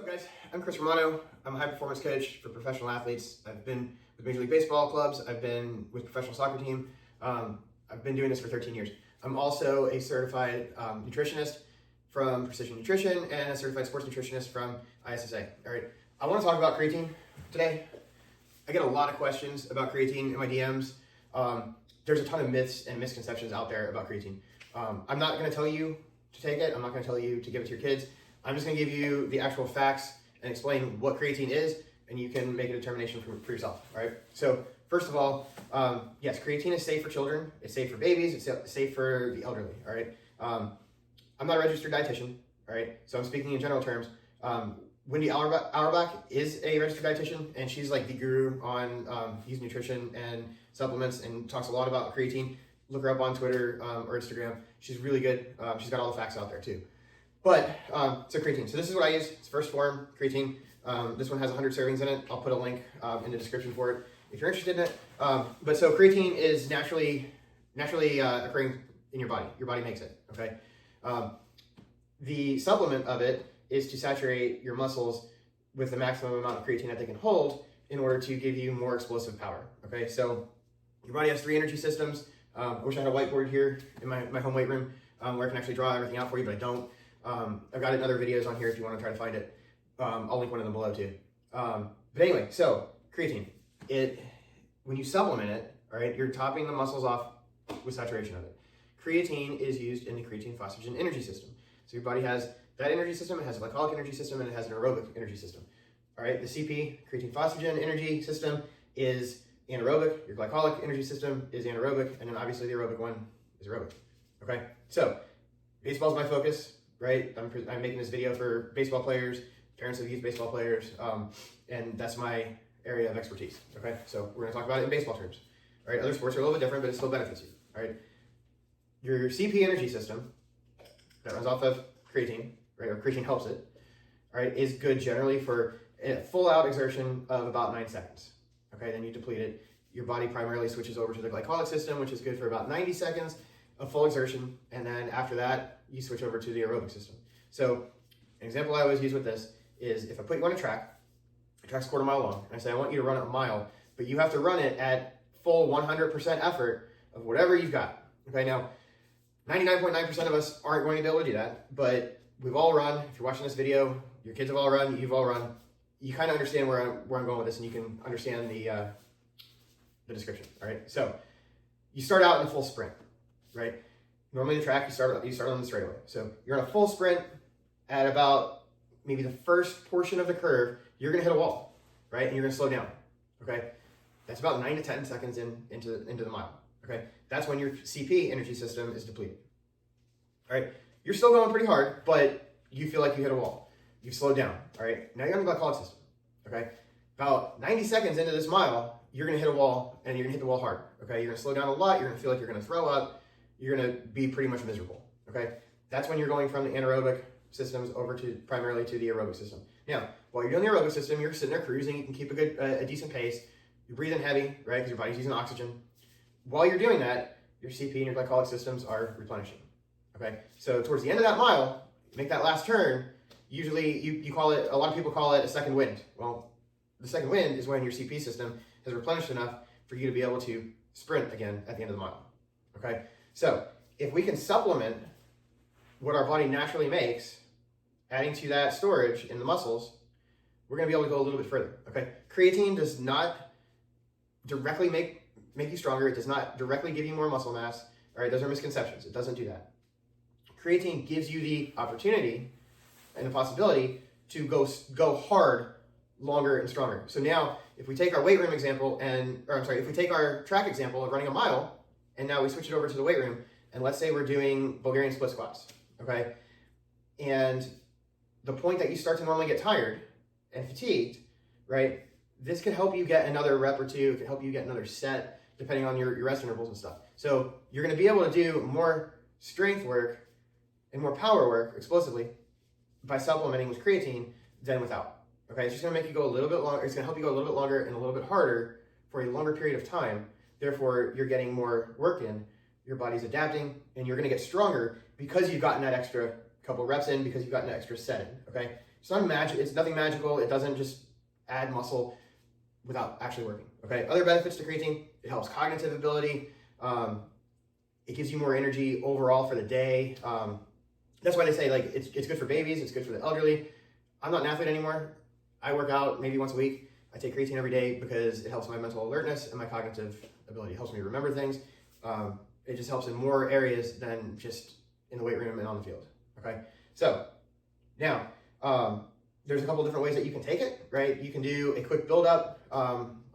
Guys, I'm Chris Romano. I'm a high performance coach for professional athletes. I've been with Major League Baseball clubs. I've been with professional soccer team. I've been doing this for 13 years. I'm also a certified nutritionist from Precision Nutrition and a certified sports nutritionist from ISSA. All right, I want to talk about creatine today. I get a lot of questions about creatine in my DMs. There's a ton of myths and misconceptions out there about creatine. I'm not going to tell you to take it. I'm not going to tell you to give it to your kids. I'm just going to give you the actual facts and explain what creatine is, and you can make a determination for yourself, all right? So first of all, yes, creatine is safe for children. It's safe for babies. It's safe for the elderly, all right? I'm not a registered dietitian, all right? So I'm speaking in general terms. Wendy Auerbach is a registered dietitian, and she's like the guru on these nutrition and supplements and talks a lot about creatine. Look her up on Twitter or Instagram. She's really good. She's got all the facts out there too. But, so creatine. So this is what I use. It's first form, creatine. This one has 100 servings in it. I'll put a link in the description for it if you're interested in it. But so creatine is naturally occurring in your body. Your body makes it, okay? The supplement of it is to saturate your muscles with the maximum amount of creatine that they can hold in order to give you more explosive power, okay? So your body has 3 energy systems. I wish I had a whiteboard here in my home weight room where I can actually draw everything out for you, but I don't. I've got other videos on here if you want to try to find it. I'll link one of them below too. But anyway, so creatine, when you supplement it, all right, you're topping the muscles off with saturation of it. Creatine is used in the creatine phosphagen energy system. So your body has that energy system, it has a glycolic energy system, and it has an aerobic energy system. All right, the CP, creatine phosphagen energy system, is anaerobic. Your glycolic energy system is anaerobic, and then obviously the aerobic one is aerobic. Okay, so baseball is my focus. Right, I'm making this video for baseball players, parents of youth baseball players, and that's my area of expertise. Okay, so we're going to talk about it in baseball terms. All right, other sports are a little bit different, but it still benefits you. All right, your CP energy system that runs off of creatine, right, or creatine helps it. All right, is good generally for a full out exertion of about 9 seconds. Okay, then you deplete it. Your body primarily switches over to the glycolic system, which is good for about 90 seconds of full exertion, and then after that, you switch over to the aerobic system. So an example I always use with this is if I put you on a track, the track's a quarter mile long, and I say I want you to run it a mile, but you have to run it at full 100% effort of whatever you've got. Okay, now 99.9% of us aren't going to be able to do that, but we've all run. If you're watching this video, your kids have all run, you've all run. You kind of understand where I'm going with this, and you can understand the description. All right, so you start out in a full sprint, right? Normally the track, you start on the straightaway. So you're on a full sprint at about maybe the first portion of the curve, you're going to hit a wall, right? And you're going to slow down, okay? That's about 9 to 10 seconds into the mile, okay? That's when your CP energy system is depleted, all right? You're still going pretty hard, but you feel like you hit a wall. You've slowed down, all right? Now you're on the glycolic system, okay? About 90 seconds into this mile, you're going to hit a wall, and you're going to hit the wall hard, okay? You're going to slow down a lot. You're going to feel like you're going to throw up. You're going to be pretty much miserable, okay? That's when you're going from the anaerobic systems over to primarily to the aerobic system. Now, while you're doing the aerobic system, you're sitting there cruising. You can keep a decent pace. You're breathing heavy, right, because your body's using oxygen. While you're doing that, your CP and your glycolic systems are replenishing, okay? So towards the end of that mile, make that last turn, usually you call it, a lot of people call it a second wind. Well, the second wind is when your CP system has replenished enough for you to be able to sprint again at the end of the mile, okay? So if we can supplement what our body naturally makes, adding to that storage in the muscles, we're going to be able to go a little bit further, okay? Creatine does not directly make you stronger. It does not directly give you more muscle mass, all right? Those are misconceptions. It doesn't do that. Creatine gives you the opportunity and the possibility to go hard, longer, and stronger. So now, if we take our weight room example if we take our track example of running a mile, and now we switch it over to the weight room, and let's say we're doing Bulgarian split squats, okay? And the point that you start to normally get tired and fatigued, right? This could help you get another rep or two. It could help you get another set, depending on your rest intervals and stuff. So you're going to be able to do more strength work and more power work explosively by supplementing with creatine than without, okay? It's just going to make you go a little bit longer. It's going to help you go a little bit longer and a little bit harder for a longer period of time. Therefore, you're getting more work in, your body's adapting, and you're going to get stronger because you've gotten that extra couple reps in, because you've gotten that extra set in, okay? It's not magic. It's nothing magical. It doesn't just add muscle without actually working. Okay. Other benefits to creatine: it helps cognitive ability. It gives you more energy overall for the day. That's why they say like it's good for babies. It's good for the elderly. I'm not an athlete anymore. I work out maybe once a week. I take creatine every day because it helps my mental alertness and my cognitive ability. It helps me remember things. It just helps in more areas than just in the weight room and on the field. Okay. So now, there's a couple different ways that you can take it, right? You can do a quick buildup. A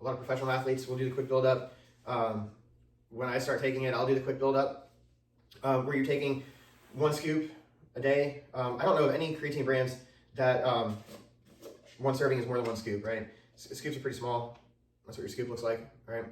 lot of professional athletes will do the quick buildup. When I start taking it, I'll do the quick buildup, where you're taking 1 scoop a day. I don't know of any creatine brands that 1 serving is more than 1 scoop, right? Scoops are pretty small. That's what your scoop looks like, right?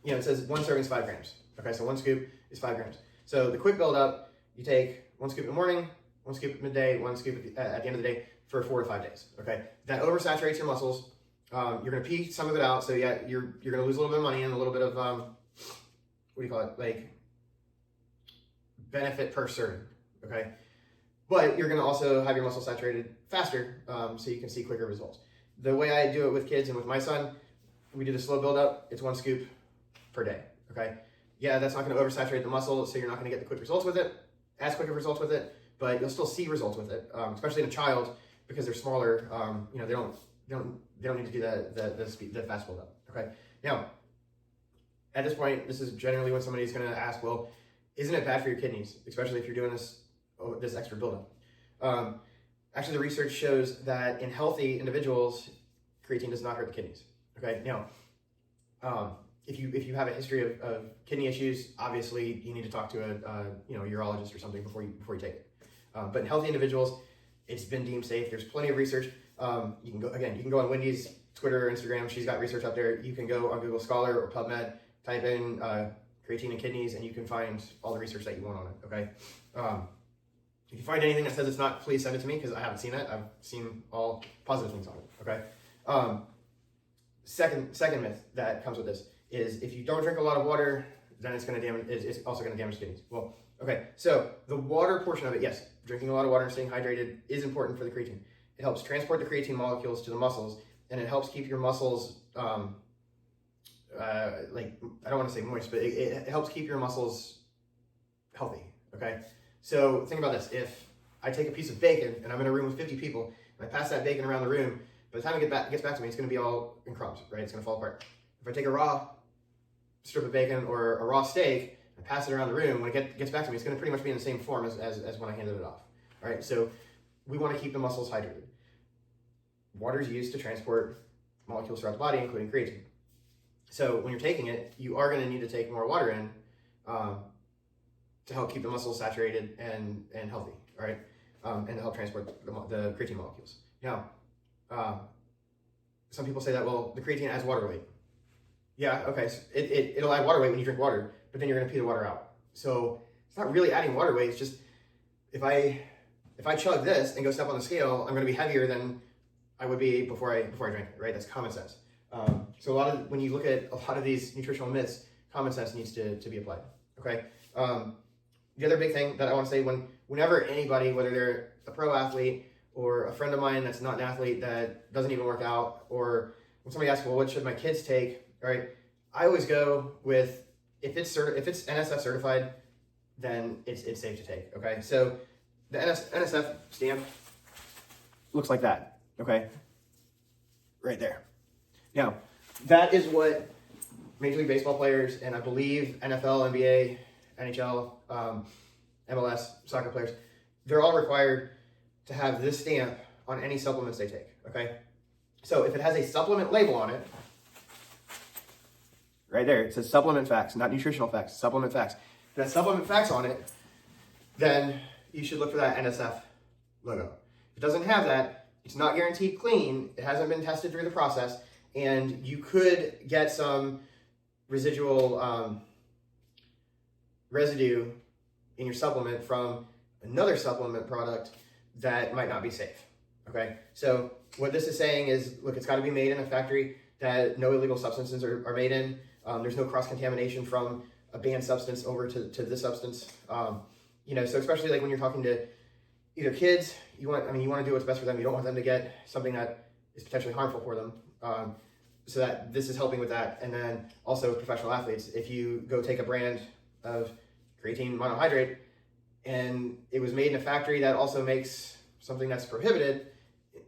It says 1 serving is 5 grams. Okay, so 1 scoop is 5 grams. So the quick buildup, you take 1 scoop in the morning, 1 scoop at midday, 1 scoop at the end of the day for 4 to 5 days. Okay, that oversaturates your muscles. You're gonna pee some of it out, so yeah, you're gonna lose a little bit of money and a little bit of what do you call it, like benefit per serving. Okay, but you're gonna also have your muscle saturated faster, so you can see quicker results. The way I do it with kids and with my son, we do the slow buildup. It's 1 scoop per day. Okay, yeah, that's not gonna oversaturate the muscle, so you're not gonna get the quick results with it, as quick of results with it, but you'll still see results with it, especially in a child because they're smaller. They don't need to do the fast buildup. Okay. Now, at this point, this is generally when somebody's going to ask, well, isn't it bad for your kidneys, especially if you're doing this extra buildup? Actually, the research shows that in healthy individuals, creatine does not hurt the kidneys. Okay. Now, if you have a history of kidney issues, obviously you need to talk to a urologist or something before you take it. But in healthy individuals, it's been deemed safe. There's plenty of research. You can go on Wendy's Twitter or Instagram. She's got research up there. You can go on Google Scholar or PubMed, type in creatine and kidneys, and you can find all the research that you want on it. Okay. If you find anything that says it's not, please send it to me because I haven't seen it. I've seen all positive things on it. Okay. Second myth that comes with this is if you don't drink a lot of water, then it's also going to damage kidneys. Well, okay. So the water portion of it, yes, drinking a lot of water and staying hydrated is important for the creatine. It helps transport the creatine molecules to the muscles, and it helps keep your muscles, I don't want to say moist, but it helps keep your muscles healthy, okay? So think about this. If I take a piece of bacon, and I'm in a room with 50 people, and I pass that bacon around the room, by the time it gets back to me, it's going to be all in crumbs, right? It's going to fall apart. If I take a raw strip of bacon or a raw steak, and pass it around the room, when it gets back to me, it's going to pretty much be in the same form as when I handed it off, all right? So we want to keep the muscles hydrated. Water is used to transport molecules throughout the body, including creatine. So when you're taking it, you are going to need to take more water in to help keep the muscles saturated and healthy, all right? And to help transport the creatine molecules. Now, some people say that, well, the creatine adds water weight. Yeah, okay, so it'll add water weight when you drink water, but then you're going to pee the water out. So it's not really adding water weight. It's just if I chug this and go step on the scale, I'm going to be heavier than I would be before I drank it, right? That's common sense. So when you look at a lot of these nutritional myths, common sense needs to be applied, okay? The other big thing that I want to say, whenever anybody, whether they're a pro athlete or a friend of mine that's not an athlete that doesn't even work out, or when somebody asks, well, what should my kids take, all right? I always go with, if it's NSF certified, then it's safe to take, okay? So the NSF stamp looks like that. Okay, right there. Now, that is what Major League Baseball players, and I believe NFL, NBA, NHL, MLS, soccer players, they're all required to have this stamp on any supplements they take, okay? So if it has a supplement label on it, right there, it says supplement facts, not nutritional facts, supplement facts. If it has supplement facts on it, then you should look for that NSF logo. If it doesn't have that, it's not guaranteed clean, it hasn't been tested through the process, and you could get some residual residue in your supplement from another supplement product that might not be safe, okay? So what this is saying is, look, it's gotta be made in a factory that no illegal substances are made in. There's no cross-contamination from a banned substance over to this substance. So especially like when you're talking to either kids, you want to do what's best for them. You don't want them to get something that is potentially harmful for them. So that this is helping with that. And then also professional athletes, if you go take a brand of creatine monohydrate and it was made in a factory that also makes something that's prohibited,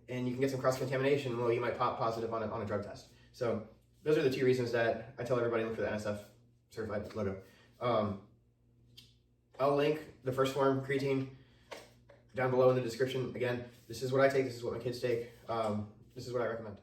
and you can get some cross-contamination, well, you might pop positive on a drug test. So those are the 2 reasons that I tell everybody to look for the NSF certified logo. I'll link the first form, creatine, down below in the description. Again, this is what I take, this is what my kids take, this is what I recommend.